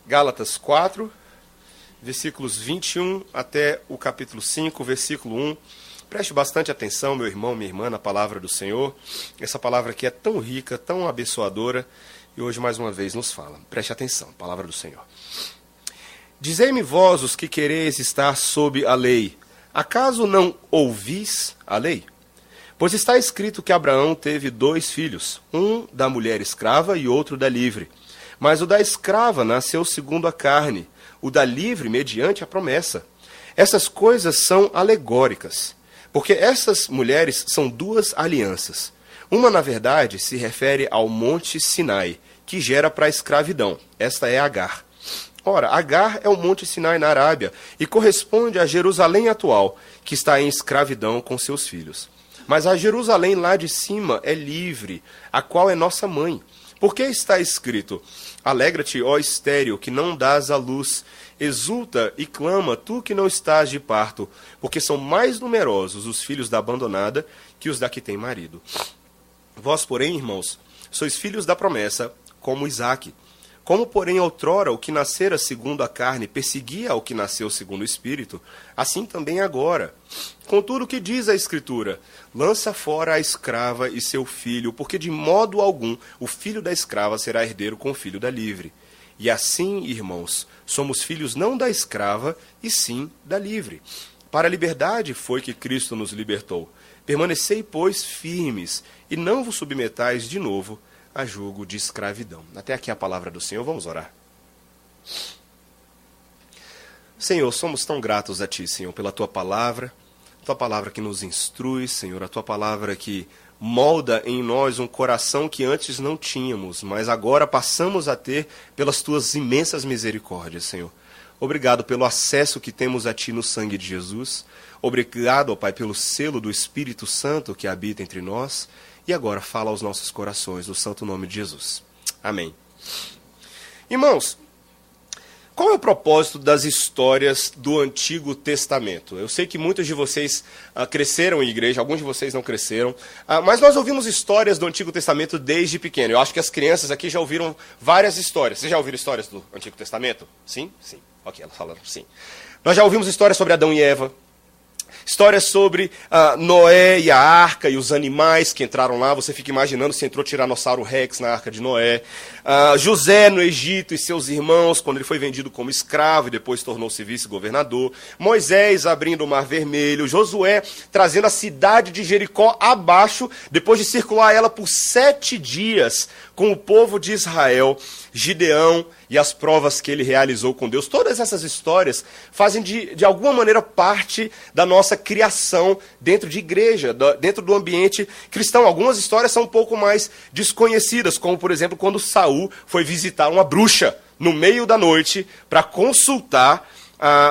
Gálatas 4, versículos 21 até o capítulo 5, versículo 1. Preste bastante atenção, meu irmão, minha irmã, na palavra do Senhor. Essa palavra aqui é tão rica, tão abençoadora, e hoje mais uma vez nos fala. Preste atenção, palavra do Senhor. Dizei-me vós os que quereis estar sob a lei, acaso não ouvis a lei? Pois está escrito que Abraão teve 2 filhos, um da mulher escrava e outro da livre. Mas o da escrava nasceu segundo a carne, o da livre mediante a promessa. Essas coisas são alegóricas, porque essas mulheres são 2 alianças. Uma, na verdade, se refere ao Monte Sinai, que gera para a escravidão. Esta é Agar. Ora, Agar é o Monte Sinai na Arábia e corresponde a Jerusalém atual, que está em escravidão com seus filhos. Mas a Jerusalém lá de cima é livre, a qual é nossa mãe. Porque está escrito: alegra-te, ó estéril, que não dás à luz, exulta e clama, tu que não estás de parto, porque são mais numerosos os filhos da abandonada que os da que tem marido. Vós, porém, irmãos, sois filhos da promessa, como Isaque. Como, porém, outrora o que nascera segundo a carne perseguia ao que nasceu segundo o Espírito, assim também agora. Contudo, o que diz a Escritura? Lança fora a escrava e seu filho, porque de modo algum o filho da escrava será herdeiro com o filho da livre. E assim, irmãos, somos filhos não da escrava, e sim da livre. Para a liberdade foi que Cristo nos libertou. Permanecei, pois, firmes, e não vos submetais de novo a jugo de escravidão. Até aqui a palavra do Senhor, vamos orar. Senhor, somos tão gratos a Ti, Senhor, pela Tua palavra que nos instrui, Senhor, a Tua palavra que molda em nós um coração que antes não tínhamos, mas agora passamos a ter pelas Tuas imensas misericórdias, Senhor. Obrigado pelo acesso que temos a Ti no sangue de Jesus. Obrigado, ó Pai, pelo selo do Espírito Santo que habita entre nós. E agora fala aos nossos corações, no santo nome de Jesus. Amém. Irmãos, qual é o propósito das histórias do Antigo Testamento? Eu sei que muitos de vocês cresceram em igreja, alguns de vocês não cresceram, mas nós ouvimos histórias do Antigo Testamento desde pequeno. Eu acho que as crianças aqui já ouviram várias histórias. Vocês já ouviram histórias do Antigo Testamento? Sim? Sim. Ok, elas falaram sim. Nós já ouvimos histórias sobre Adão e Eva. Histórias sobre Noé e a arca e os animais que entraram lá. Você fica imaginando se entrou Tiranossauro Rex na arca de Noé. José no Egito e seus irmãos, quando ele foi vendido como escravo e depois tornou-se vice-governador. Moisés abrindo o Mar Vermelho. Josué trazendo a cidade de Jericó abaixo, depois de circular ela por 7 dias com o povo de Israel. Gideão e as provas que ele realizou com Deus. Todas essas histórias fazem de alguma maneira parte da nossa criação dentro de igreja, dentro do ambiente cristão. Algumas histórias são um pouco mais desconhecidas, como por exemplo quando Saul foi visitar uma bruxa no meio da noite para consultar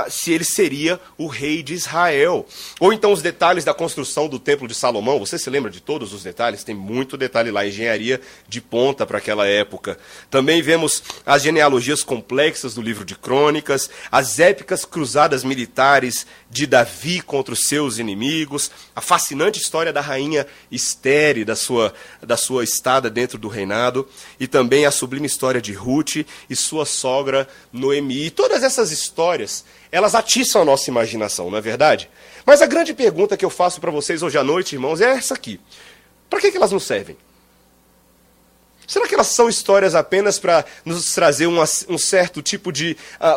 se ele seria o rei de Israel. Ou então os detalhes da construção do Templo de Salomão. Você se lembra de todos os detalhes? Tem muito detalhe lá, engenharia de ponta para aquela época. Também vemos as genealogias complexas do livro de Crônicas, as épicas cruzadas militares de Davi contra os seus inimigos, a fascinante história da rainha Estere, da sua estada dentro do reinado, e também a sublime história de Ruth e sua sogra Noemi. E todas essas histórias, elas atiçam a nossa imaginação, não é verdade? Mas a grande pergunta que eu faço para vocês hoje à noite, irmãos, é essa aqui. Para que elas nos servem? Será que elas são histórias apenas para nos trazer um certo tipo de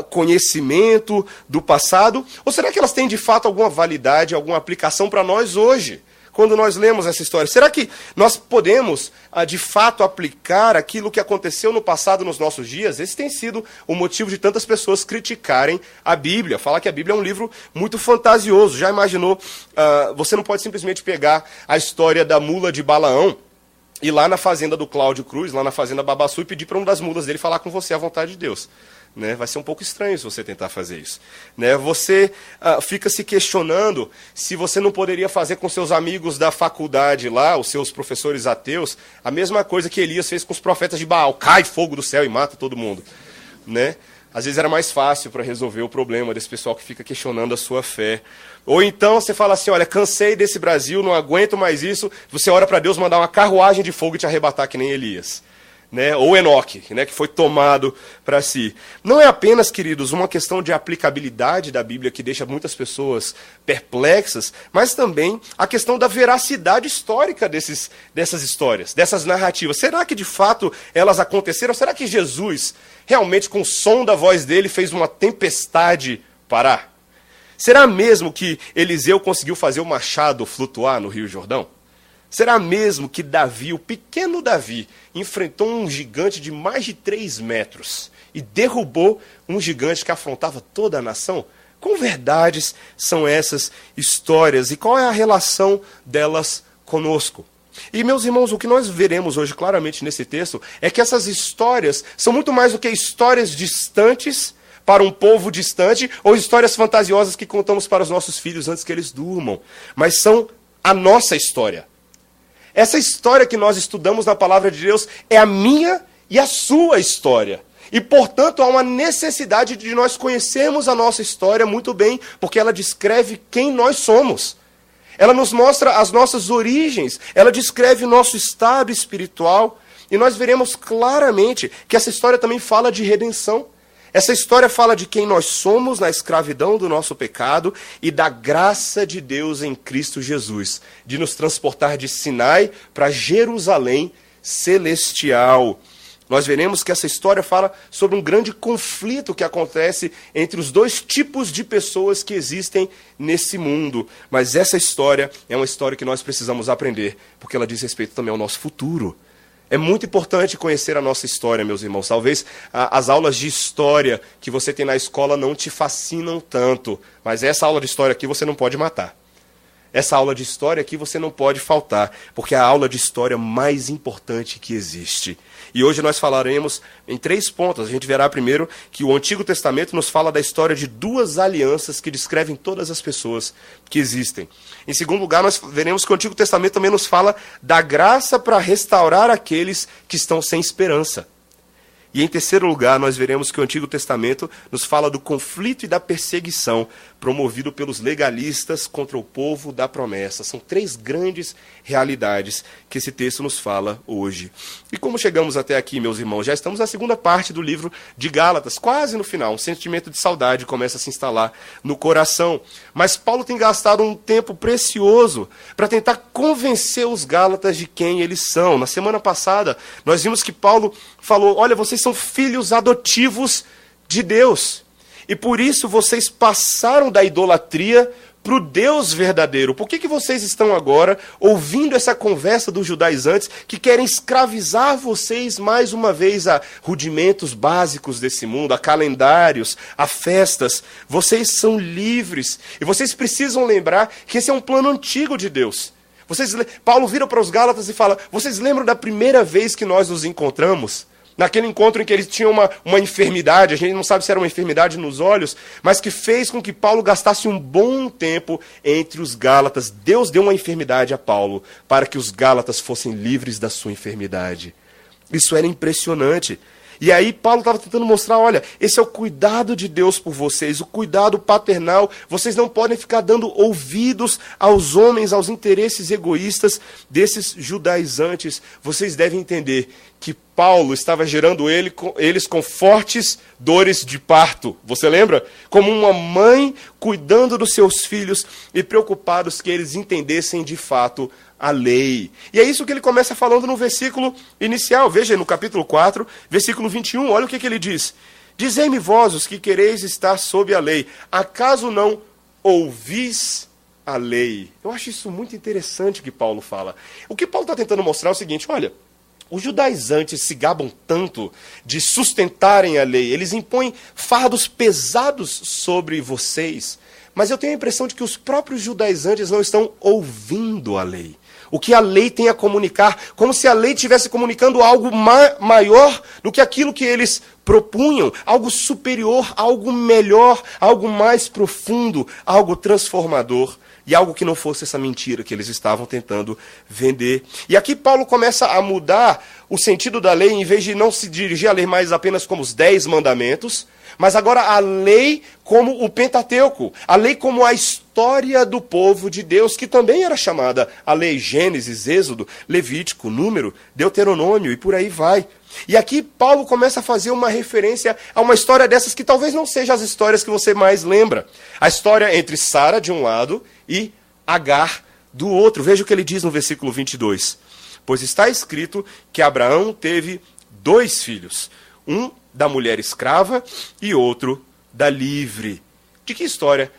conhecimento do passado? Ou será que elas têm de fato alguma validade, alguma aplicação para nós hoje, quando nós lemos essa história? Será que nós podemos de fato aplicar aquilo que aconteceu no passado nos nossos dias? Esse tem sido o motivo de tantas pessoas criticarem a Bíblia. Falar que a Bíblia é um livro muito fantasioso. Já imaginou? Você não pode simplesmente pegar a história da mula de Balaão, ir lá na fazenda do Cláudio Cruz, lá na fazenda Babassu, e pedir para uma das mulas dele falar com você à vontade de Deus. Né? Vai ser um pouco estranho se você tentar fazer isso. Né? Você fica se questionando se você não poderia fazer com seus amigos da faculdade lá, os seus professores ateus, a mesma coisa que Elias fez com os profetas de Baal. Cai fogo do céu e mata todo mundo. Né? Às vezes era mais fácil para resolver o problema desse pessoal que fica questionando a sua fé. Ou então você fala assim, olha, cansei desse Brasil, não aguento mais isso. Você ora para Deus mandar uma carruagem de fogo e te arrebatar que nem Elias. né, ou Enoque, né, que foi tomado para si. Não é apenas, queridos, uma questão de aplicabilidade da Bíblia que deixa muitas pessoas perplexas, mas também a questão da veracidade histórica dessas histórias, dessas narrativas. Será que de fato elas aconteceram? Será que Jesus realmente, com o som da voz dele, fez uma tempestade parar? Será mesmo que Eliseu conseguiu fazer o machado flutuar no Rio Jordão? Será mesmo que Davi, o pequeno Davi, enfrentou um gigante de mais de 3 metros e derrubou um gigante que afrontava toda a nação? Quão verdades são essas histórias e qual é a relação delas conosco? E, meus irmãos, o que nós veremos hoje claramente nesse texto é que essas histórias são muito mais do que histórias distantes para um povo distante ou histórias fantasiosas que contamos para os nossos filhos antes que eles durmam, mas são a nossa história. Essa história que nós estudamos na palavra de Deus é a minha e a sua história. E, portanto, há uma necessidade de nós conhecermos a nossa história muito bem, porque ela descreve quem nós somos. Ela nos mostra as nossas origens, ela descreve o nosso estado espiritual. E nós veremos claramente que essa história também fala de redenção. Essa história fala de quem nós somos na escravidão do nosso pecado e da graça de Deus em Cristo Jesus, de nos transportar de Sinai para Jerusalém celestial. Nós veremos que essa história fala sobre um grande conflito que acontece entre os dois tipos de pessoas que existem nesse mundo. Mas essa história é uma história que nós precisamos aprender, porque ela diz respeito também ao nosso futuro. É muito importante conhecer a nossa história, meus irmãos. Talvez as aulas de história que você tem na escola não te fascinam tanto, mas essa aula de história aqui você não pode matar. Essa aula de história aqui você não pode faltar, porque é a aula de história mais importante que existe. E hoje nós falaremos em 3 pontos. A gente verá primeiro que o Antigo Testamento nos fala da história de 2 alianças que descrevem todas as pessoas que existem. Em segundo lugar, nós veremos que o Antigo Testamento também nos fala da graça para restaurar aqueles que estão sem esperança. E em terceiro lugar, nós veremos que o Antigo Testamento nos fala do conflito e da perseguição promovido pelos legalistas contra o povo da promessa. São 3 grandes realidades que esse texto nos fala hoje. E como chegamos até aqui, meus irmãos? Já estamos na segunda parte do livro de Gálatas, quase no final. Um sentimento de saudade começa a se instalar no coração. Mas Paulo tem gastado um tempo precioso para tentar convencer os Gálatas de quem eles são. Na semana passada, nós vimos que Paulo falou: olha, vocês são filhos adotivos de Deus. E por isso vocês passaram da idolatria para o Deus verdadeiro. Por que vocês estão agora ouvindo essa conversa dos judaizantes que querem escravizar vocês mais uma vez a rudimentos básicos desse mundo, a calendários, a festas? Vocês são livres. E vocês precisam lembrar que esse é um plano antigo de Deus. Paulo vira para os Gálatas e fala: vocês lembram da primeira vez que nós nos encontramos? Naquele encontro em que eles tinham uma enfermidade, a gente não sabe se era uma enfermidade nos olhos, mas que fez com que Paulo gastasse um bom tempo entre os Gálatas. Deus deu uma enfermidade a Paulo para que os Gálatas fossem livres da sua enfermidade. Isso era impressionante. E aí Paulo estava tentando mostrar: olha, esse é o cuidado de Deus por vocês, o cuidado paternal. Vocês não podem ficar dando ouvidos aos homens, aos interesses egoístas desses judaizantes. Vocês devem entender que Paulo estava gerando eles com fortes dores de parto. Você lembra? Como uma mãe cuidando dos seus filhos e preocupados que eles entendessem de fato a lei. E é isso que ele começa falando no versículo inicial. Veja, no capítulo 4, versículo 21, olha o que ele diz: dizei-me vós, os que quereis estar sob a lei, acaso não ouvis a lei? Eu acho isso muito interessante que Paulo fala. O que Paulo está tentando mostrar é o seguinte: olha, os judaizantes se gabam tanto de sustentarem a lei, eles impõem fardos pesados sobre vocês, mas eu tenho a impressão de que os próprios judaizantes não estão ouvindo a lei. O que a lei tem a comunicar, como se a lei estivesse comunicando algo maior do que aquilo que eles propunham, algo superior, algo melhor, algo mais profundo, algo transformador. E algo que não fosse essa mentira que eles estavam tentando vender. E aqui Paulo começa a mudar o sentido da lei, em vez de não se dirigir à lei mais apenas como os 10 mandamentos, mas agora a lei como o Pentateuco, a lei como a história do povo de Deus, que também era chamada a lei: Gênesis, Êxodo, Levítico, Número, Deuteronômio e por aí vai. E aqui Paulo começa a fazer uma referência a uma história dessas que talvez não seja as histórias que você mais lembra. A história entre Sara de um lado e Agar do outro. Veja o que ele diz no versículo 22. Pois está escrito que Abraão teve 2 filhos, um da mulher escrava e outro da livre. De que história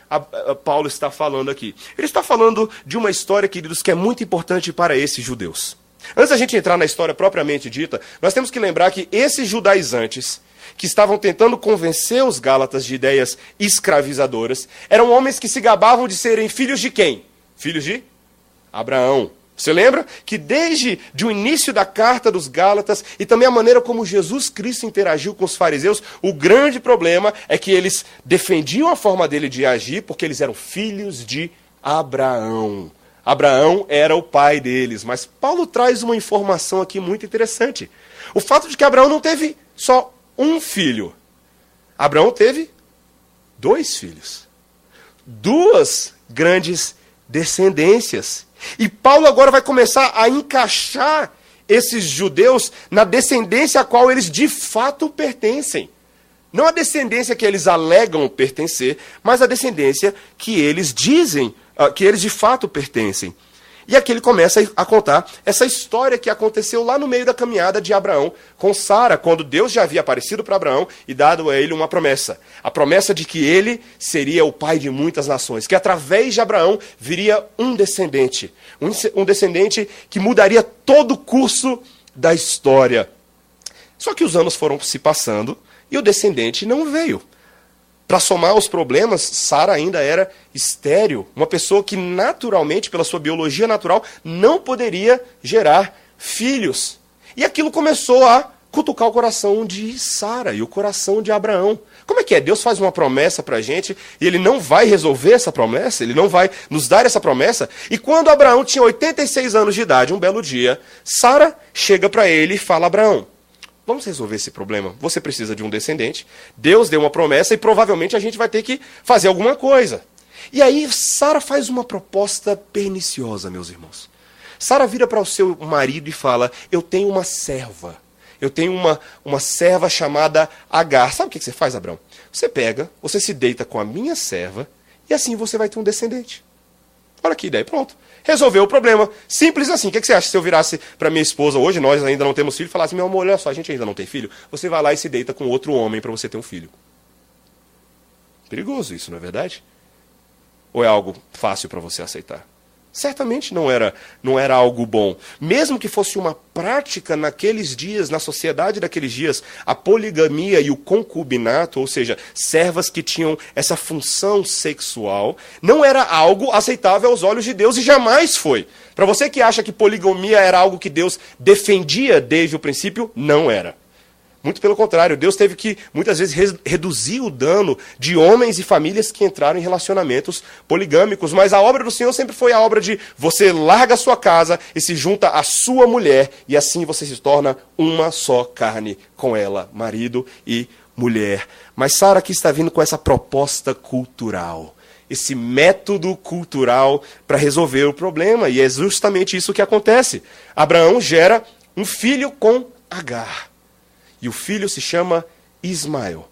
Paulo está falando aqui? Ele está falando de uma história, queridos, que é muito importante para esses judeus. Antes da gente entrar na história propriamente dita, nós temos que lembrar que esses judaizantes, que estavam tentando convencer os gálatas de ideias escravizadoras, eram homens que se gabavam de serem filhos de quem? Filhos de Abraão. Você lembra que desde o início da carta dos Gálatas e também a maneira como Jesus Cristo interagiu com os fariseus, o grande problema é que eles defendiam a forma dele de agir porque eles eram filhos de Abraão. Abraão era o pai deles, mas Paulo traz uma informação aqui muito interessante. O fato de que Abraão não teve só um filho. Abraão teve 2 filhos. 2 grandes descendências. E Paulo agora vai começar a encaixar esses judeus na descendência a qual eles de fato pertencem. Não a descendência que eles alegam pertencer, mas a descendência que eles dizem que eles de fato pertencem. E aqui ele começa a contar essa história que aconteceu lá no meio da caminhada de Abraão com Sara, quando Deus já havia aparecido para Abraão e dado a ele uma promessa. A promessa de que ele seria o pai de muitas nações, que através de Abraão viria um descendente que mudaria todo o curso da história. Só que os anos foram se passando e o descendente não veio. Para somar os problemas, Sara ainda era estéril, uma pessoa que naturalmente, pela sua biologia natural, não poderia gerar filhos. E aquilo começou a cutucar o coração de Sara e o coração de Abraão. Como é que é? Deus faz uma promessa para a gente e ele não vai resolver essa promessa, ele não vai nos dar essa promessa. E quando Abraão tinha 86 anos de idade, um belo dia, Sara chega para ele e fala: Abraão, vamos resolver esse problema. Você precisa de um descendente. Deus deu uma promessa e provavelmente a gente vai ter que fazer alguma coisa. E aí Sara faz uma proposta perniciosa, meus irmãos. Sara vira para o seu marido e fala: eu tenho uma serva. Eu tenho uma serva chamada Agar. Sabe o que você faz, Abraão? Você pega, você se deita com a minha serva e assim você vai ter um descendente. Olha que ideia, pronto. Resolveu o problema. Simples assim. O que você acha se eu virasse para minha esposa hoje, nós ainda não temos filho, e falasse: meu amor, olha só, a gente ainda não tem filho. Você vai lá e se deita com outro homem para você ter um filho. Perigoso isso, não é verdade? Ou é algo fácil para você aceitar? Certamente não era algo bom. Mesmo que fosse uma prática naqueles dias, na sociedade daqueles dias, a poligamia e o concubinato, ou seja, servas que tinham essa função sexual, não era algo aceitável aos olhos de Deus e jamais foi. Para você que acha que poligamia era algo que Deus defendia desde o princípio, não era. Muito pelo contrário, Deus teve que, muitas vezes, reduzir o dano de homens e famílias que entraram em relacionamentos poligâmicos. Mas a obra do Senhor sempre foi a obra de você larga a sua casa e se junta à sua mulher, e assim você se torna uma só carne com ela, marido e mulher. Mas Sara aqui está vindo com essa proposta cultural, esse método cultural para resolver o problema, e é justamente isso que acontece. Abraão gera um filho com Agar. E o filho se chama Ismael.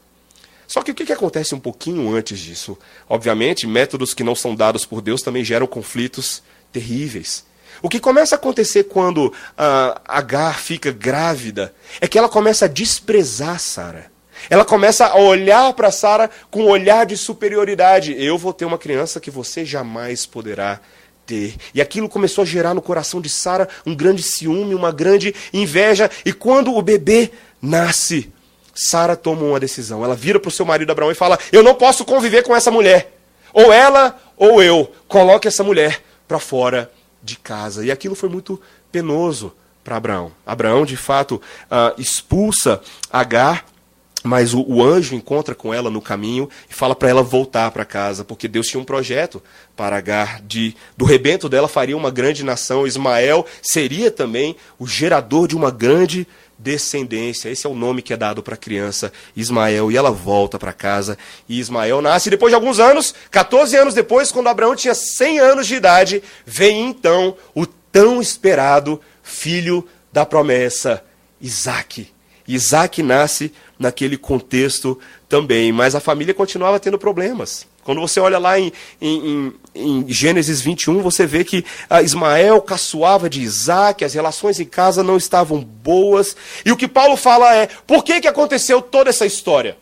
Só que o que acontece um pouquinho antes disso? Obviamente, métodos que não são dados por Deus também geram conflitos terríveis. O que começa a acontecer quando Agar fica grávida é que ela começa a desprezar Sara. Ela começa a olhar para Sara com um olhar de superioridade. Eu vou ter uma criança que você jamais poderá ter. E aquilo começou a gerar no coração de Sara um grande ciúme, uma grande inveja. E quando o bebê nasce, Sara toma uma decisão. Ela vira para o seu marido Abraão e fala: eu não posso conviver com essa mulher. Ou ela ou eu. Coloque essa mulher para fora de casa. E aquilo foi muito penoso para Abraão. Abraão, de fato, expulsa Agar, mas o anjo encontra com ela no caminho e fala para ela voltar para casa, porque Deus tinha um projeto para Agar. Do rebento dela faria uma grande nação. Ismael seria também o gerador de uma grande descendência. Esse é o nome que é dado para a criança, Ismael. E ela volta para casa e Ismael nasce. E depois de alguns anos, 14 anos depois, quando Abraão tinha 100 anos de idade, vem então o tão esperado filho da promessa, Isaque. Isaac nasce naquele contexto também, mas a família continuava tendo problemas. Quando você olha lá em Gênesis 21, você vê que Ismael caçoava de Isaac, as relações em casa não estavam boas. E o que Paulo fala é, por que aconteceu toda essa história?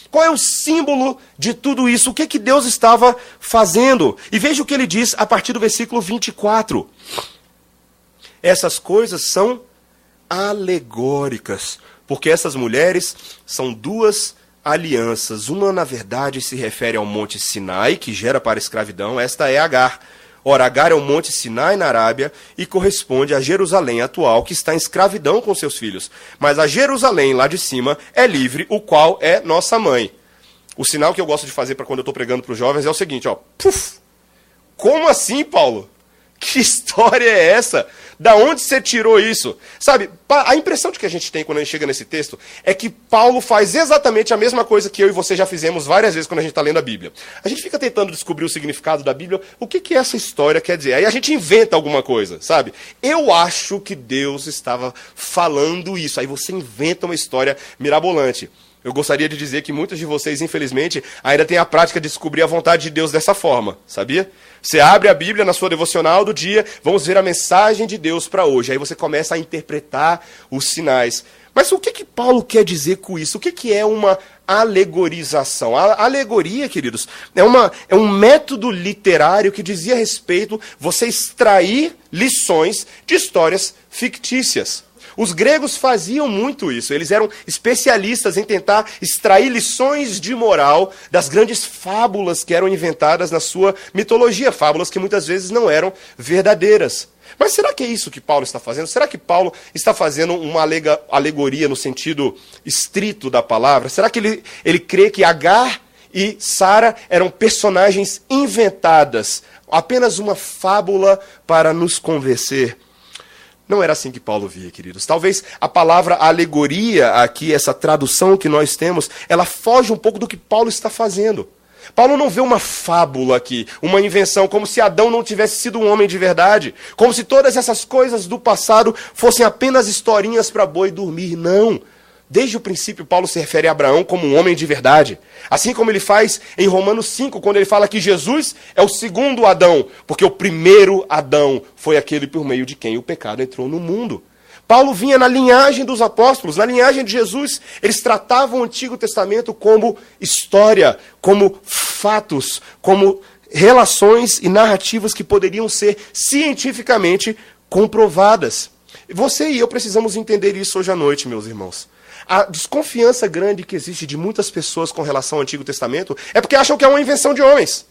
Qual é o símbolo de tudo isso? O que Deus estava fazendo? E veja o que ele diz a partir do versículo 24. Essas coisas são alegóricas, porque essas mulheres são duas alianças. Uma, na verdade, se refere ao Monte Sinai, que gera para a escravidão. Esta é Agar. Ora, Agar é o Monte Sinai na Arábia e corresponde a Jerusalém atual, que está em escravidão com seus filhos. Mas a Jerusalém, lá de cima, é livre, o qual é nossa mãe. O sinal que eu gosto de fazer para quando eu estou pregando para os jovens é o seguinte, ó. Puf! Como assim, Paulo? Que história é essa? Da onde você tirou isso? Sabe, a impressão de que a gente tem quando a gente chega nesse texto é que Paulo faz exatamente a mesma coisa que eu e você já fizemos várias vezes quando a gente está lendo a Bíblia. A gente fica tentando descobrir o significado da Bíblia, o que essa história quer dizer. Aí a gente inventa alguma coisa, sabe? Eu acho que Deus estava falando isso. Aí você inventa uma história mirabolante. Eu gostaria de dizer que muitos de vocês, infelizmente, ainda têm a prática de descobrir a vontade de Deus dessa forma, sabia? Você abre a Bíblia na sua devocional do dia, vamos ver a mensagem de Deus para hoje. Aí você começa a interpretar os sinais. Mas o que Paulo quer dizer com isso? O que é uma alegorização? A alegoria, queridos, é um método literário que dizia respeito você extrair lições de histórias fictícias. Os gregos faziam muito isso, eles eram especialistas em tentar extrair lições de moral das grandes fábulas que eram inventadas na sua mitologia, fábulas que muitas vezes não eram verdadeiras. Mas será que é isso que Paulo está fazendo? Será que Paulo está fazendo uma alegoria no sentido estrito da palavra? Será que ele crê que Agar e Sara eram personagens inventadas, apenas uma fábula para nos convencer? Não era assim que Paulo via, queridos. Talvez a palavra alegoria aqui, essa tradução que nós temos, ela foge um pouco do que Paulo está fazendo. Paulo não vê uma fábula aqui, uma invenção, como se Adão não tivesse sido um homem de verdade, como se todas essas coisas do passado fossem apenas historinhas para boi dormir. Não. Desde o princípio, Paulo se refere a Abraão como um homem de verdade. Assim como ele faz em Romanos 5, quando ele fala que Jesus é o segundo Adão, porque o primeiro Adão foi aquele por meio de quem o pecado entrou no mundo. Paulo vinha na linhagem dos apóstolos, na linhagem de Jesus. Eles tratavam o Antigo Testamento como história, como fatos, como relações e narrativas que poderiam ser cientificamente comprovadas. Você e eu precisamos entender isso hoje à noite, meus irmãos. A desconfiança grande que existe de muitas pessoas com relação ao Antigo Testamento é porque acham que é uma invenção de homens.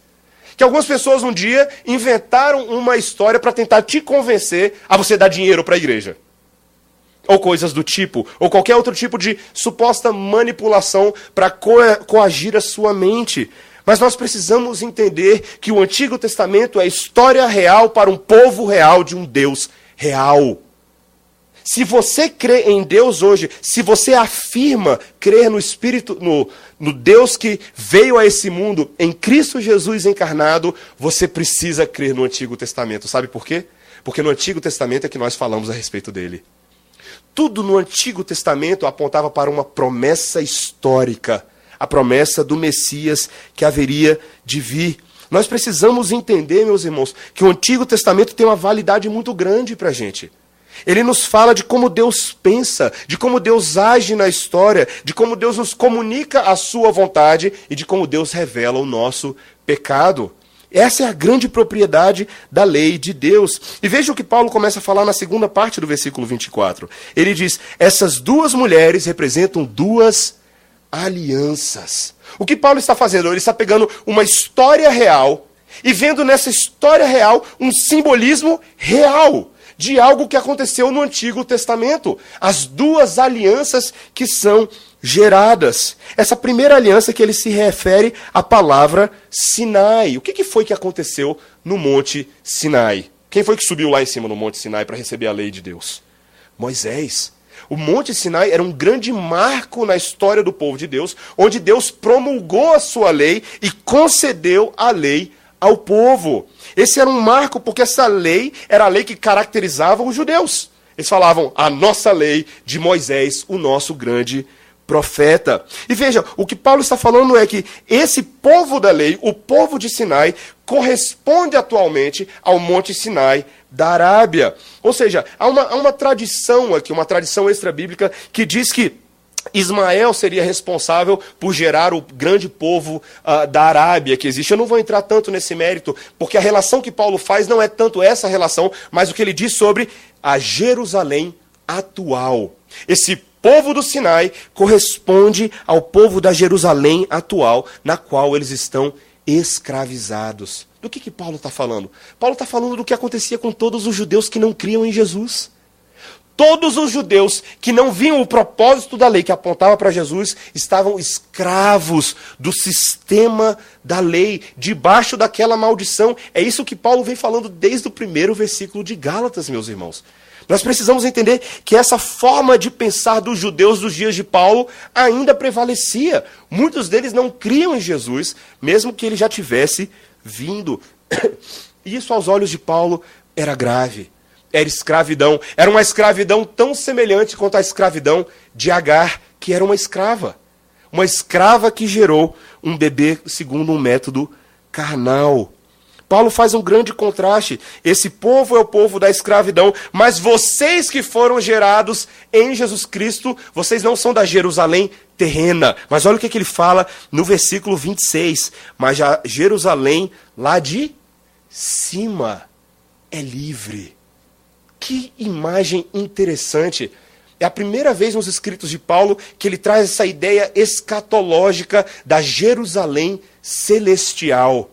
Que algumas pessoas um dia inventaram uma história para tentar te convencer a você dar dinheiro para a igreja. Ou coisas do tipo, ou qualquer outro tipo de suposta manipulação para coagir a sua mente. Mas nós precisamos entender que o Antigo Testamento é história real para um povo real de um Deus real. Se você crê em Deus hoje, se você afirma crer no Espírito, no Deus que veio a esse mundo, em Cristo Jesus encarnado, você precisa crer no Antigo Testamento. Sabe por quê? Porque no Antigo Testamento é que nós falamos a respeito dele. Tudo no Antigo Testamento apontava para uma promessa histórica, a promessa do Messias que haveria de vir. Nós precisamos entender, meus irmãos, que o Antigo Testamento tem uma validade muito grande para a gente. Ele nos fala de como Deus pensa, de como Deus age na história, de como Deus nos comunica a sua vontade e de como Deus revela o nosso pecado. Essa é a grande propriedade da lei de Deus. E veja o que Paulo começa a falar na segunda parte do versículo 24. Ele diz, essas duas mulheres representam duas alianças. O que Paulo está fazendo? Ele está pegando uma história real e vendo nessa história real um simbolismo real de algo que aconteceu no Antigo Testamento. As duas alianças que são geradas. Essa primeira aliança que ele se refere à palavra Sinai. O que foi que aconteceu no Monte Sinai? Quem foi que subiu lá em cima no Monte Sinai para receber a lei de Deus? Moisés. O Monte Sinai era um grande marco na história do povo de Deus, onde Deus promulgou a sua lei e concedeu a lei ao povo. Esse era um marco porque essa lei era a lei que caracterizava os judeus. Eles falavam a nossa lei de Moisés, o nosso grande profeta. E veja, o que Paulo está falando é que esse povo da lei, o povo de Sinai, corresponde atualmente ao Monte Sinai da Arábia. Ou seja, há uma tradição aqui, uma tradição extra-bíblica que diz que Ismael seria responsável por gerar o grande povo da Arábia que existe. Eu não vou entrar tanto nesse mérito, porque a relação que Paulo faz não é tanto essa relação, mas o que ele diz sobre a Jerusalém atual. Esse povo do Sinai corresponde ao povo da Jerusalém atual, na qual eles estão escravizados. Do que Paulo está falando? Paulo está falando do que acontecia com todos os judeus que não criam em Jesus. Todos os judeus que não viam o propósito da lei que apontava para Jesus estavam escravos do sistema da lei, debaixo daquela maldição. É isso que Paulo vem falando desde o primeiro versículo de Gálatas, meus irmãos. Nós precisamos entender que essa forma de pensar dos judeus dos dias de Paulo ainda prevalecia. Muitos deles não criam em Jesus, mesmo que ele já tivesse vindo. Isso aos olhos de Paulo era grave. Era escravidão. Era uma escravidão tão semelhante quanto a escravidão de Agar, que era uma escrava. Uma escrava que gerou um bebê segundo um método carnal. Paulo faz um grande contraste. Esse povo é o povo da escravidão, mas vocês que foram gerados em Jesus Cristo, vocês não são da Jerusalém terrena. Mas olha o que ele fala no versículo 26. Mas a Jerusalém lá de cima é livre. Que imagem interessante. É a primeira vez nos escritos de Paulo que ele traz essa ideia escatológica da Jerusalém celestial.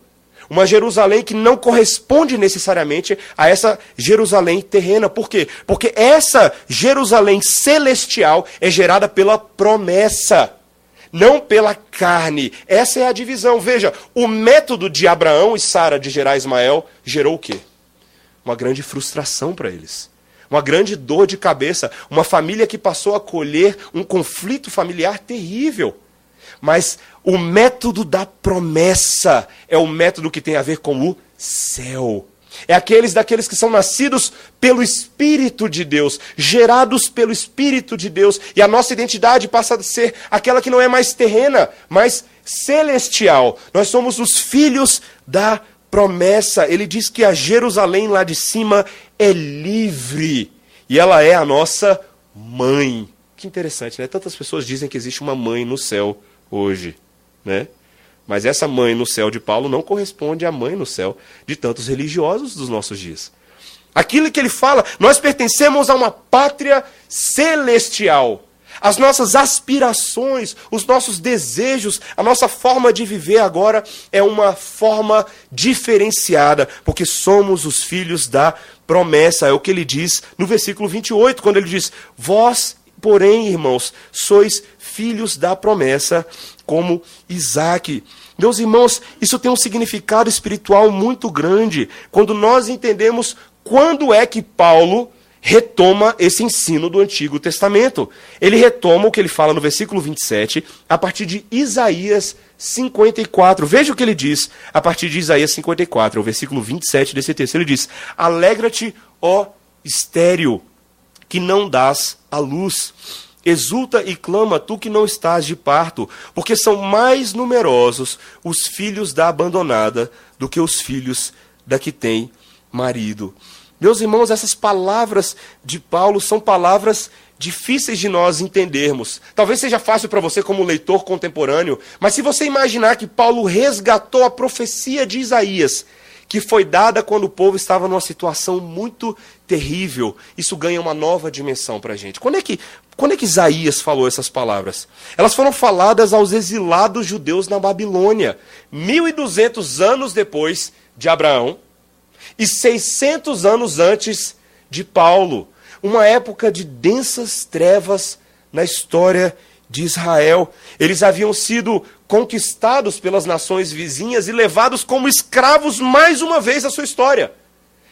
Uma Jerusalém que não corresponde necessariamente a essa Jerusalém terrena. Por quê? Porque essa Jerusalém celestial é gerada pela promessa, não pela carne. Essa é a divisão. Veja, o método de Abraão e Sara de gerar Ismael gerou o quê? Uma grande frustração para eles. Uma grande dor de cabeça. Uma família que passou a colher um conflito familiar terrível. Mas o método da promessa é o método que tem a ver com o céu. É daqueles que são nascidos pelo Espírito de Deus, gerados pelo Espírito de Deus. E a nossa identidade passa a ser aquela que não é mais terrena, mas celestial. Nós somos os filhos da promessa. Ele diz que a Jerusalém lá de cima é livre. E ela é a nossa mãe. Que interessante, né? Tantas pessoas dizem que existe uma mãe no céu hoje, né? Mas essa mãe no céu de Paulo não corresponde à mãe no céu de tantos religiosos dos nossos dias. Aquilo que ele fala, nós pertencemos a uma pátria celestial. As nossas aspirações, os nossos desejos, a nossa forma de viver agora é uma forma diferenciada, porque somos os filhos da promessa. É o que ele diz no versículo 28, quando ele diz: vós, porém, irmãos, sois filhos da promessa, como Isaque. Meus irmãos, isso tem um significado espiritual muito grande, quando nós entendemos quando é que Paulo retoma esse ensino do Antigo Testamento. Ele retoma o que ele fala no versículo 27, a partir de Isaías 54. Veja o que ele diz a partir de Isaías 54, o versículo 27 desse texto. Ele diz: alegra-te, ó estéril, que não dás a luz. Exulta e clama, tu que não estás de parto, porque são mais numerosos os filhos da abandonada do que os filhos da que tem marido. Meus irmãos, essas palavras de Paulo são palavras difíceis de nós entendermos. Talvez seja fácil para você como leitor contemporâneo, mas se você imaginar que Paulo resgatou a profecia de Isaías, que foi dada quando o povo estava numa situação muito terrível, isso ganha uma nova dimensão para a gente. Quando é que Isaías falou essas palavras? Elas foram faladas aos exilados judeus na Babilônia, 1200 anos depois de Abraão e 600 anos antes de Paulo. Uma época de densas trevas na história de Israel. Eles haviam sido conquistados pelas nações vizinhas e levados como escravos mais uma vez à sua história.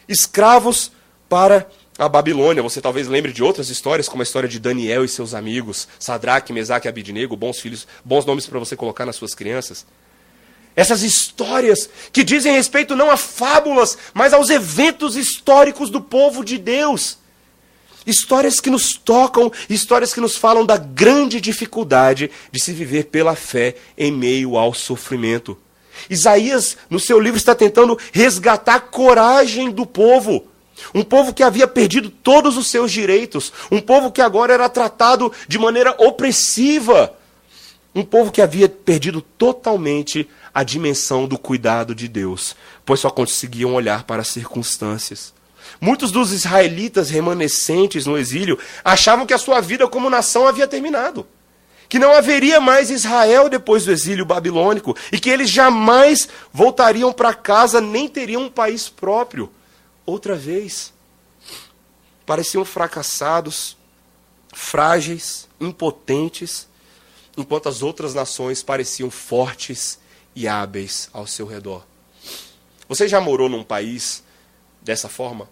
Escravos para a Babilônia. Você talvez lembre de outras histórias, como a história de Daniel e seus amigos, Sadraque, Mesaque e Abidnego, bons nomes para você colocar nas suas crianças. Essas histórias que dizem respeito não a fábulas, mas aos eventos históricos do povo de Deus. Histórias que nos tocam, histórias que nos falam da grande dificuldade de se viver pela fé em meio ao sofrimento. Isaías, no seu livro, está tentando resgatar a coragem do povo. Um povo que havia perdido todos os seus direitos. Um povo que agora era tratado de maneira opressiva. Um povo que havia perdido totalmente a dimensão do cuidado de Deus, pois só conseguiam olhar para as circunstâncias. Muitos dos israelitas remanescentes no exílio achavam que a sua vida como nação havia terminado. Que não haveria mais Israel depois do exílio babilônico e que eles jamais voltariam para casa, nem teriam um país próprio. Outra vez, pareciam fracassados, frágeis, impotentes, enquanto as outras nações pareciam fortes e hábeis ao seu redor. Você já morou num país dessa forma?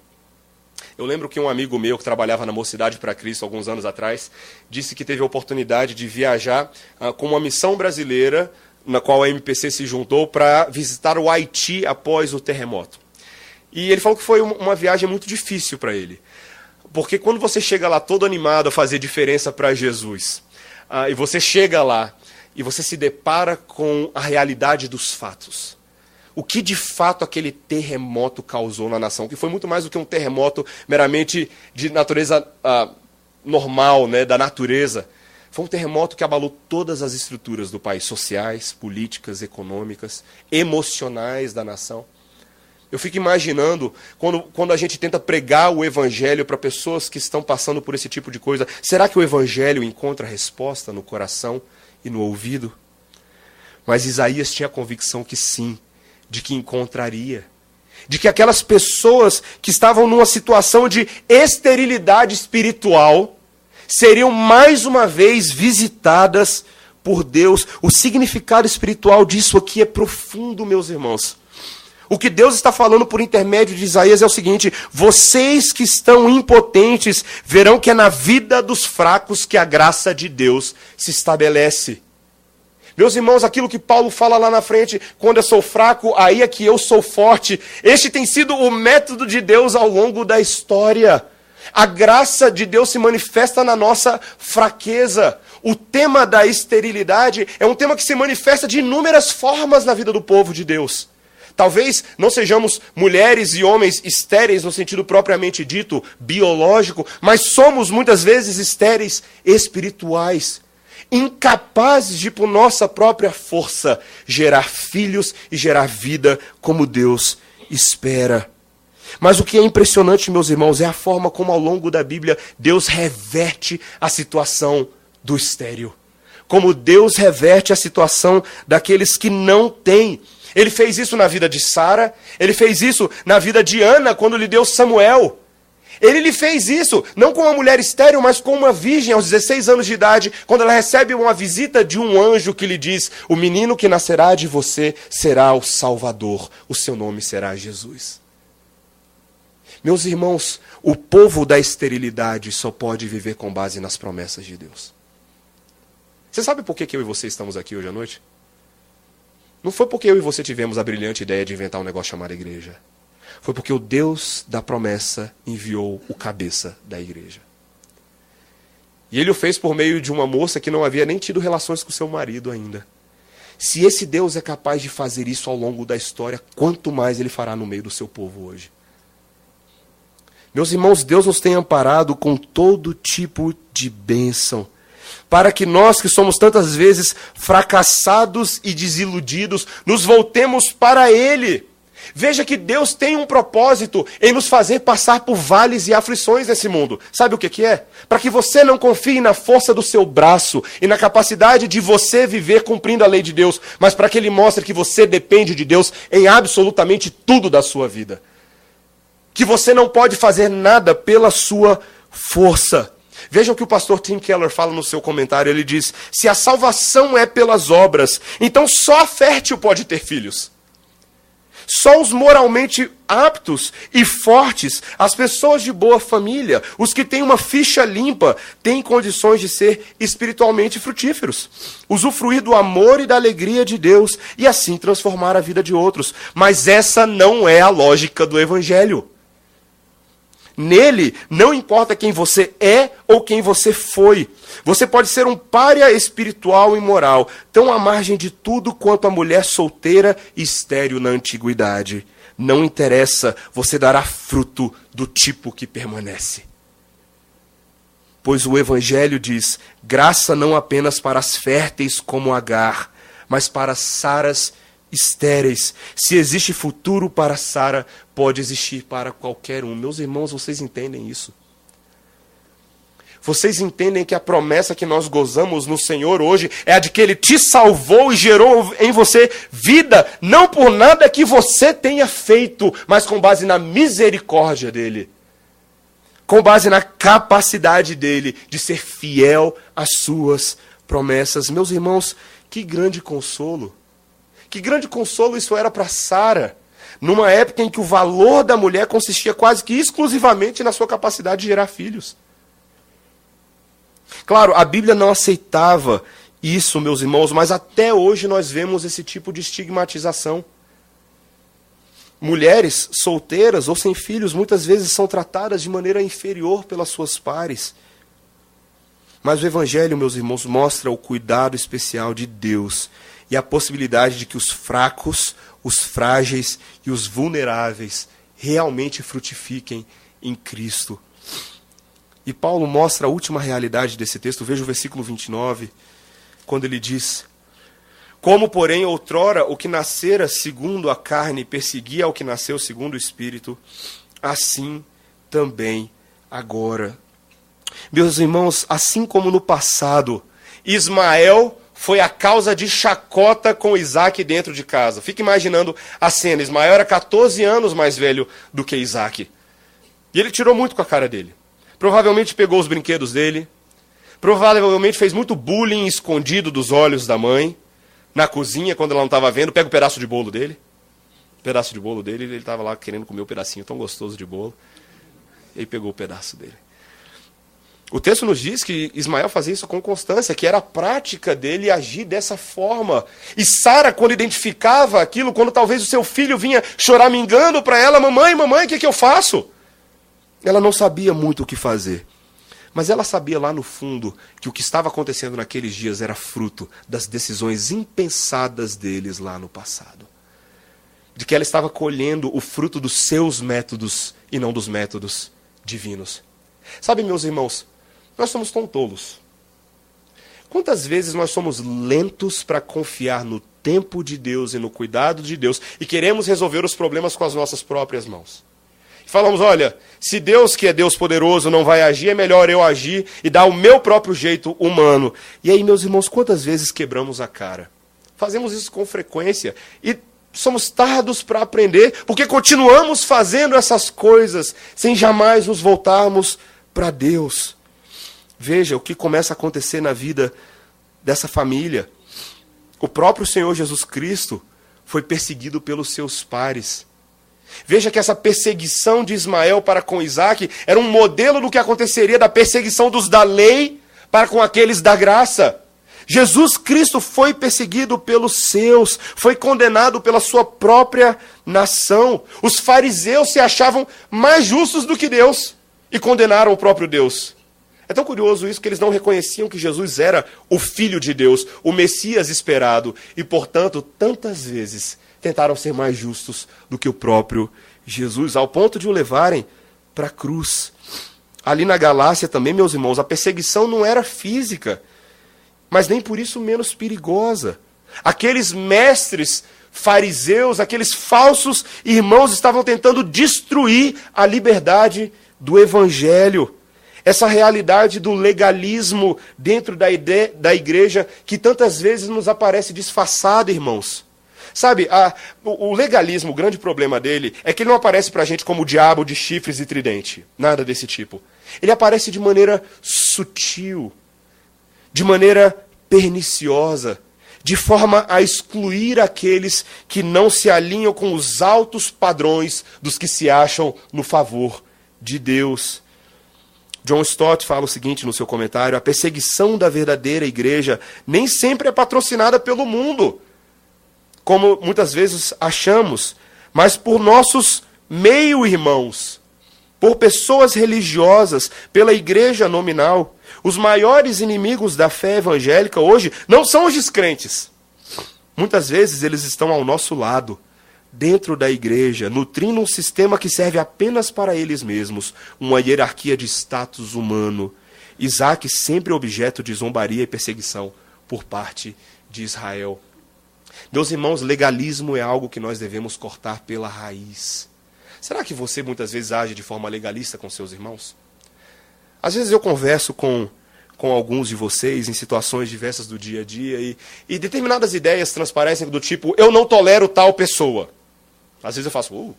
Eu lembro que um amigo meu que trabalhava na Mocidade para Cristo alguns anos atrás disse que teve a oportunidade de viajar com uma missão brasileira na qual a MPC se juntou para visitar o Haiti após o terremoto. E ele falou que foi uma viagem muito difícil para ele. Porque quando você chega lá todo animado a fazer diferença para Jesus, e você chega lá e você se depara com a realidade dos fatos. O que de fato aquele terremoto causou na nação, que foi muito mais do que um terremoto meramente de natureza normal, né, da natureza. Foi um terremoto que abalou todas as estruturas do país, sociais, políticas, econômicas, emocionais da nação. Eu fico imaginando, quando a gente tenta pregar o evangelho para pessoas que estão passando por esse tipo de coisa, será que o evangelho encontra resposta no coração e no ouvido? Mas Isaías tinha a convicção que sim, de que encontraria. De que aquelas pessoas que estavam numa situação de esterilidade espiritual seriam mais uma vez visitadas por Deus. O significado espiritual disso aqui é profundo, meus irmãos. O que Deus está falando por intermédio de Isaías é o seguinte: vocês que estão impotentes verão que é na vida dos fracos que a graça de Deus se estabelece. Meus irmãos, aquilo que Paulo fala lá na frente, quando eu sou fraco, aí é que eu sou forte. Este tem sido o método de Deus ao longo da história. A graça de Deus se manifesta na nossa fraqueza. O tema da esterilidade é um tema que se manifesta de inúmeras formas na vida do povo de Deus. Talvez não sejamos mulheres e homens estéreis no sentido propriamente dito, biológico, mas somos muitas vezes estéreis espirituais, incapazes de, por nossa própria força, gerar filhos e gerar vida como Deus espera. Mas o que é impressionante, meus irmãos, é a forma como ao longo da Bíblia Deus reverte a situação do estéril. Como Deus reverte a situação daqueles que não têm. Ele fez isso na vida de Sara, ele fez isso na vida de Ana, quando lhe deu Samuel. Ele lhe fez isso, não com uma mulher estéril, mas com uma virgem aos 16 anos de idade, quando ela recebe uma visita de um anjo que lhe diz: o menino que nascerá de você será o Salvador, o seu nome será Jesus. Meus irmãos, o povo da esterilidade só pode viver com base nas promessas de Deus. Você sabe por que eu e você estamos aqui hoje à noite? Não foi porque eu e você tivemos a brilhante ideia de inventar um negócio chamado igreja. Foi porque o Deus da promessa enviou o cabeça da igreja. E ele o fez por meio de uma moça que não havia nem tido relações com seu marido ainda. Se esse Deus é capaz de fazer isso ao longo da história, quanto mais ele fará no meio do seu povo hoje. Meus irmãos, Deus nos tem amparado com todo tipo de bênção, para que nós, que somos tantas vezes fracassados e desiludidos, nos voltemos para Ele. Veja que Deus tem um propósito em nos fazer passar por vales e aflições nesse mundo. Sabe o que é? Para que você não confie na força do seu braço e na capacidade de você viver cumprindo a lei de Deus, mas para que Ele mostre que você depende de Deus em absolutamente tudo da sua vida. Que você não pode fazer nada pela sua força. Vejam o que o pastor Tim Keller fala no seu comentário. Ele diz: se a salvação é pelas obras, então só a fértil pode ter filhos. Só os moralmente aptos e fortes, as pessoas de boa família, os que têm uma ficha limpa, têm condições de ser espiritualmente frutíferos. Usufruir do amor e da alegria de Deus e assim transformar a vida de outros. Mas essa não é a lógica do Evangelho. Nele, não importa quem você é ou quem você foi. Você pode ser um pária espiritual e moral, tão à margem de tudo quanto a mulher solteira e estéril na antiguidade. Não interessa, você dará fruto do tipo que permanece. Pois o Evangelho diz, graça não apenas para as férteis como Agar, mas para as Saras estéreis. Se existe futuro para Sara, pode existir para qualquer um. Meus irmãos, vocês entendem isso? Vocês entendem que a promessa que nós gozamos no Senhor hoje é a de que Ele te salvou e gerou em você vida, não por nada que você tenha feito, mas com base na misericórdia dEle. Com base na capacidade dEle de ser fiel às suas promessas. Meus irmãos, que grande consolo. Que grande consolo isso era para Sara, numa época em que o valor da mulher consistia quase que exclusivamente na sua capacidade de gerar filhos. Claro, a Bíblia não aceitava isso, meus irmãos, mas até hoje nós vemos esse tipo de estigmatização. Mulheres solteiras ou sem filhos muitas vezes são tratadas de maneira inferior pelas suas pares. Mas o Evangelho, meus irmãos, mostra o cuidado especial de Deus e a possibilidade de que os fracos, os frágeis e os vulneráveis realmente frutifiquem em Cristo. E Paulo mostra a última realidade desse texto. Veja o versículo 29, quando ele diz: como, porém, outrora o que nascera segundo a carne perseguia ao que nasceu segundo o Espírito, assim também agora. Meus irmãos, assim como no passado, Ismael foi a causa de chacota com Isaac dentro de casa. Fica imaginando a cena. Ismael era 14 anos mais velho do que Isaac. E ele tirou muito com a cara dele. Provavelmente pegou os brinquedos dele. Provavelmente fez muito bullying escondido dos olhos da mãe. Na cozinha, quando ela não estava vendo, pega o pedaço de bolo dele. O pedaço de bolo dele, ele estava lá querendo comer um pedacinho tão gostoso de bolo. E aí pegou o pedaço dele. O texto nos diz que Ismael fazia isso com constância, que era a prática dele agir dessa forma. E Sara, quando identificava aquilo, quando talvez o seu filho vinha choramingando para ela, mamãe, o que eu faço? Ela não sabia muito o que fazer. Mas ela sabia lá no fundo que o que estava acontecendo naqueles dias era fruto das decisões impensadas deles lá no passado. De que ela estava colhendo o fruto dos seus métodos e não dos métodos divinos. Sabe, meus irmãos, nós somos tão tolos. Quantas vezes nós somos lentos para confiar no tempo de Deus e no cuidado de Deus e queremos resolver os problemas com as nossas próprias mãos? Falamos, olha, se Deus, que é Deus poderoso, não vai agir, é melhor eu agir e dar o meu próprio jeito humano. E aí, meus irmãos, quantas vezes quebramos a cara? Fazemos isso com frequência e somos tardos para aprender, porque continuamos fazendo essas coisas sem jamais nos voltarmos para Deus. Veja o que começa a acontecer na vida dessa família. O próprio Senhor Jesus Cristo foi perseguido pelos seus pares. Veja que essa perseguição de Ismael para com Isaac era um modelo do que aconteceria da perseguição dos da lei para com aqueles da graça. Jesus Cristo foi perseguido pelos seus, foi condenado pela sua própria nação. Os fariseus se achavam mais justos do que Deus e condenaram o próprio Deus. É tão curioso isso que eles não reconheciam que Jesus era o Filho de Deus, o Messias esperado, e, portanto, tantas vezes tentaram ser mais justos do que o próprio Jesus, ao ponto de o levarem para a cruz. Ali na Galácia também, meus irmãos, a perseguição não era física, mas nem por isso menos perigosa. Aqueles mestres fariseus, aqueles falsos irmãos estavam tentando destruir a liberdade do Evangelho. Essa realidade do legalismo dentro da igreja que tantas vezes nos aparece disfarçada, irmãos. Sabe, o legalismo, o grande problema dele é que ele não aparece para a gente como o diabo de chifres e tridente. Nada desse tipo. Ele aparece de maneira sutil, de maneira perniciosa, de forma a excluir aqueles que não se alinham com os altos padrões dos que se acham no favor de Deus. John Stott fala o seguinte no seu comentário: a perseguição da verdadeira igreja nem sempre é patrocinada pelo mundo, como muitas vezes achamos, mas por nossos meio-irmãos, por pessoas religiosas, pela igreja nominal. Os maiores inimigos da fé evangélica hoje não são os descrentes. Muitas vezes eles estão ao nosso lado, dentro da igreja, nutrindo um sistema que serve apenas para eles mesmos, uma hierarquia de status humano. Isaac sempre objeto de zombaria e perseguição por parte de Israel. Meus irmãos, legalismo é algo que nós devemos cortar pela raiz. Será que você muitas vezes age de forma legalista com seus irmãos? Às vezes eu converso com alguns de vocês em situações diversas do dia a dia e determinadas ideias transparecem do tipo, eu não tolero tal pessoa. Às vezes eu faço,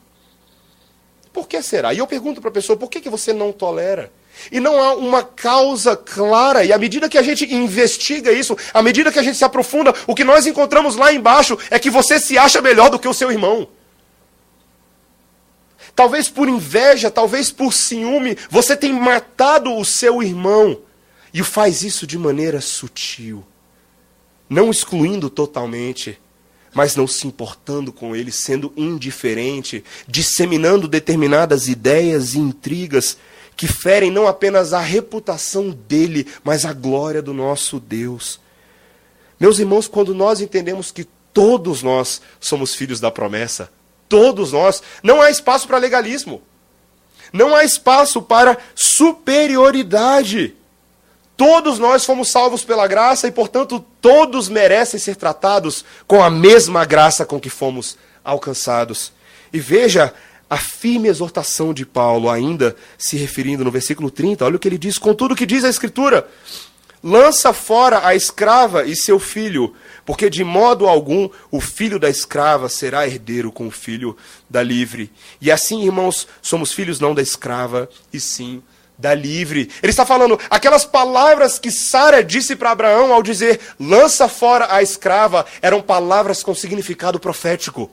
por que será? E eu pergunto para a pessoa, por que você não tolera? E não há uma causa clara, e à medida que a gente investiga isso, à medida que a gente se aprofunda, o que nós encontramos lá embaixo é que você se acha melhor do que o seu irmão. Talvez por inveja, talvez por ciúme, você tem matado o seu irmão. E faz isso de maneira sutil. Não excluindo totalmente, mas não se importando com ele, sendo indiferente, disseminando determinadas ideias e intrigas que ferem não apenas a reputação dele, mas a glória do nosso Deus. Meus irmãos, quando nós entendemos que todos nós somos filhos da promessa, todos nós, não há espaço para legalismo. Não há espaço para superioridade. Todos nós fomos salvos pela graça e, portanto, todos merecem ser tratados com a mesma graça com que fomos alcançados. E veja a firme exortação de Paulo, ainda se referindo no versículo 30, olha o que ele diz, contudo o que diz a Escritura, lança fora a escrava e seu filho, porque de modo algum o filho da escrava será herdeiro com o filho da livre. E assim, irmãos, somos filhos não da escrava, e sim da livre. Ele está falando, aquelas palavras que Sara disse para Abraão ao dizer, lança fora a escrava, eram palavras com significado profético.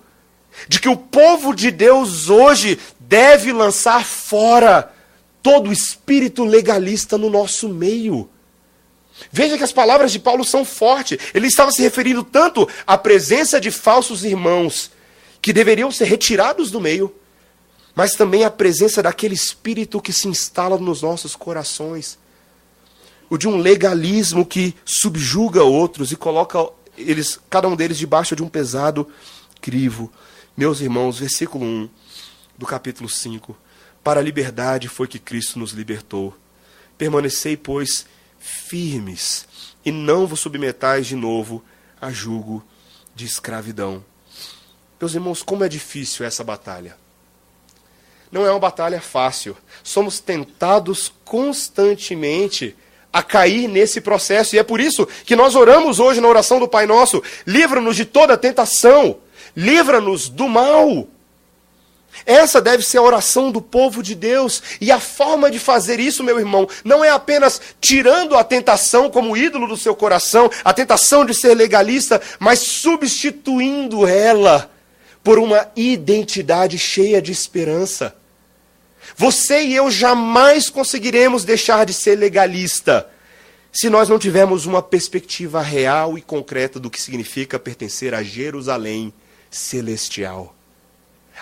De que o povo de Deus hoje deve lançar fora todo o espírito legalista no nosso meio. Veja que as palavras de Paulo são fortes. Ele estava se referindo tanto à presença de falsos irmãos, que deveriam ser retirados do meio, mas também à presença daquele espírito que se instala nos nossos corações. O de um legalismo que subjuga outros e coloca cada um deles debaixo de um pesado crivo. Meus irmãos, versículo 1 do capítulo 5. Para a liberdade foi que Cristo nos libertou. Permanecei, pois, firmes, e não vos submetais de novo a jugo de escravidão. Meus irmãos, como é difícil essa batalha. Não é uma batalha fácil. Somos tentados constantemente a cair nesse processo. E é por isso que nós oramos hoje na oração do Pai Nosso. Livra-nos de toda tentação. Livra-nos do mal. Essa deve ser a oração do povo de Deus. E a forma de fazer isso, meu irmão, não é apenas tirando a tentação como ídolo do seu coração, a tentação de ser legalista, mas substituindo ela por uma identidade cheia de esperança. Você e eu jamais conseguiremos deixar de ser legalista se nós não tivermos uma perspectiva real e concreta do que significa pertencer a Jerusalém celestial.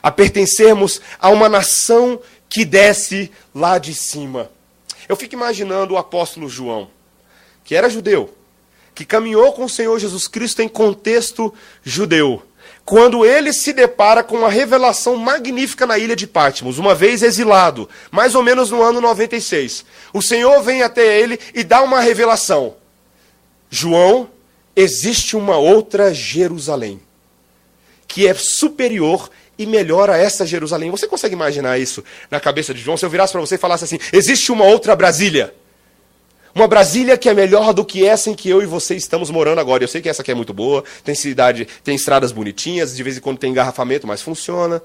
A pertencermos a uma nação que desce lá de cima. Eu fico imaginando o apóstolo João, que era judeu, que caminhou com o Senhor Jesus Cristo em contexto judeu, quando ele se depara com uma revelação magnífica na ilha de Patmos, uma vez exilado, mais ou menos no ano 96. O Senhor vem até ele e dá uma revelação. João, existe uma outra Jerusalém, que é superior e melhor a essa Jerusalém. Você consegue imaginar isso na cabeça de João? Se eu virasse para você e falasse assim, existe uma outra Brasília. Uma Brasília que é melhor do que essa em que eu e você estamos morando agora. Eu sei que essa aqui é muito boa, tem cidade, tem estradas bonitinhas, de vez em quando tem engarrafamento, mas funciona.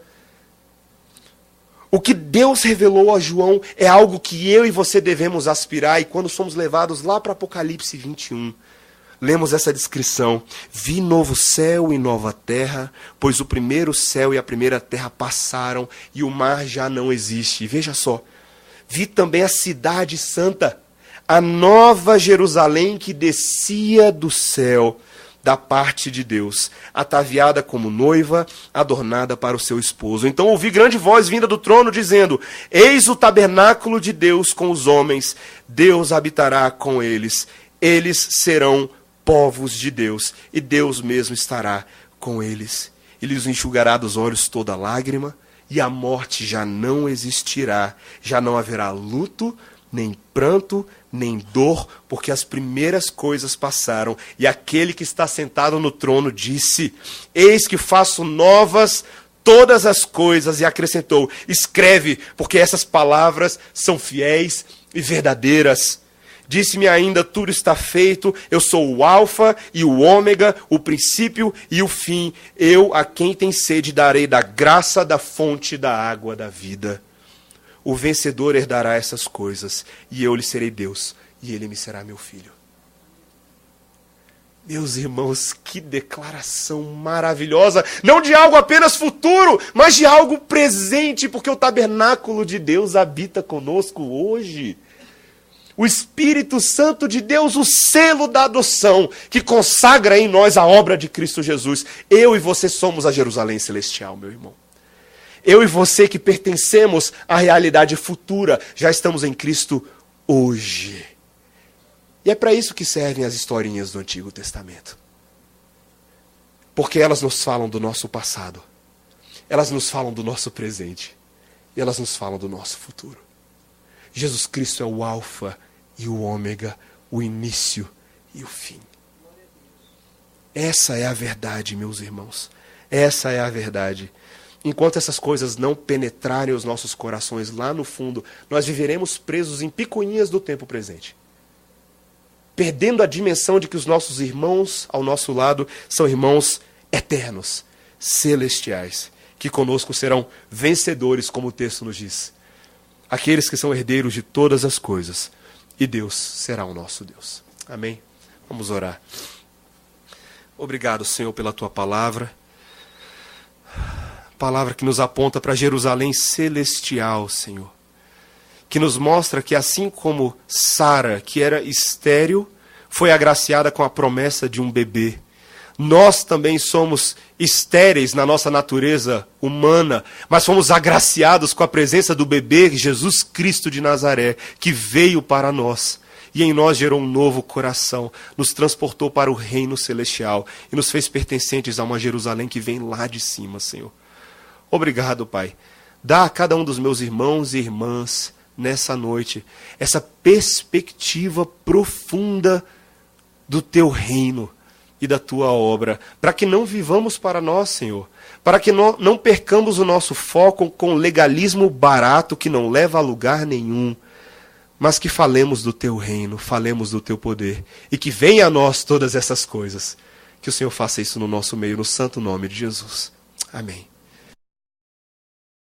O que Deus revelou a João é algo que eu e você devemos aspirar, e quando somos levados lá para Apocalipse 21, lemos essa descrição. Vi novo céu e nova terra, pois o primeiro céu e a primeira terra passaram e o mar já não existe. E veja só, vi também a cidade santa, a nova Jerusalém que descia do céu, da parte de Deus, ataviada como noiva, adornada para o seu esposo. Então ouvi grande voz vinda do trono, dizendo: eis o tabernáculo de Deus com os homens, Deus habitará com eles, eles serão povos de Deus, e Deus mesmo estará com eles. Ele lhes enxugará dos olhos toda lágrima, e a morte já não existirá, já não haverá luto, nem pranto, nem dor, porque as primeiras coisas passaram. E aquele que está sentado no trono disse: eis que faço novas todas as coisas, e acrescentou: escreve, porque essas palavras são fiéis e verdadeiras. Disse-me ainda: tudo está feito, eu sou o alfa e o ômega, o princípio e o fim. Eu, a quem tem sede, darei da graça da fonte da água da vida. O vencedor herdará essas coisas, e eu lhe serei Deus, e ele me será meu filho. Meus irmãos, que declaração maravilhosa, não de algo apenas futuro, mas de algo presente, porque o tabernáculo de Deus habita conosco hoje. O Espírito Santo de Deus, o selo da adoção, que consagra em nós a obra de Cristo Jesus. Eu e você somos a Jerusalém Celestial, meu irmão. Eu e você que pertencemos à realidade futura, já estamos em Cristo hoje. E é para isso que servem as historinhas do Antigo Testamento. Porque elas nos falam do nosso passado, elas nos falam do nosso presente, e elas nos falam do nosso futuro. Jesus Cristo é o alfa e o ômega, o início e o fim. Essa é a verdade, meus irmãos. Essa é a verdade. Enquanto essas coisas não penetrarem os nossos corações lá no fundo, nós viveremos presos em picuinhas do tempo presente. Perdendo a dimensão de que os nossos irmãos ao nosso lado são irmãos eternos, celestiais, que conosco serão vencedores, como o texto nos diz. Aqueles que são herdeiros de todas as coisas, e Deus será o nosso Deus. Amém? Vamos orar. Obrigado, Senhor, pela Tua palavra. Palavra que nos aponta para Jerusalém celestial, Senhor. Que nos mostra que assim como Sara, que era estéril, foi agraciada com a promessa de um bebê, nós também somos estéreis na nossa natureza humana, mas fomos agraciados com a presença do bebê Jesus Cristo de Nazaré, que veio para nós e em nós gerou um novo coração, nos transportou para o reino celestial e nos fez pertencentes a uma Jerusalém que vem lá de cima, Senhor. Obrigado, Pai. Dá a cada um dos meus irmãos e irmãs nessa noite essa perspectiva profunda do Teu reino e da Tua obra, para que não vivamos para nós, Senhor, para que não percamos o nosso foco com legalismo barato que não leva a lugar nenhum, mas que falemos do Teu reino, falemos do Teu poder, e que venha a nós todas essas coisas. Que o Senhor faça isso no nosso meio, no santo nome de Jesus. Amém.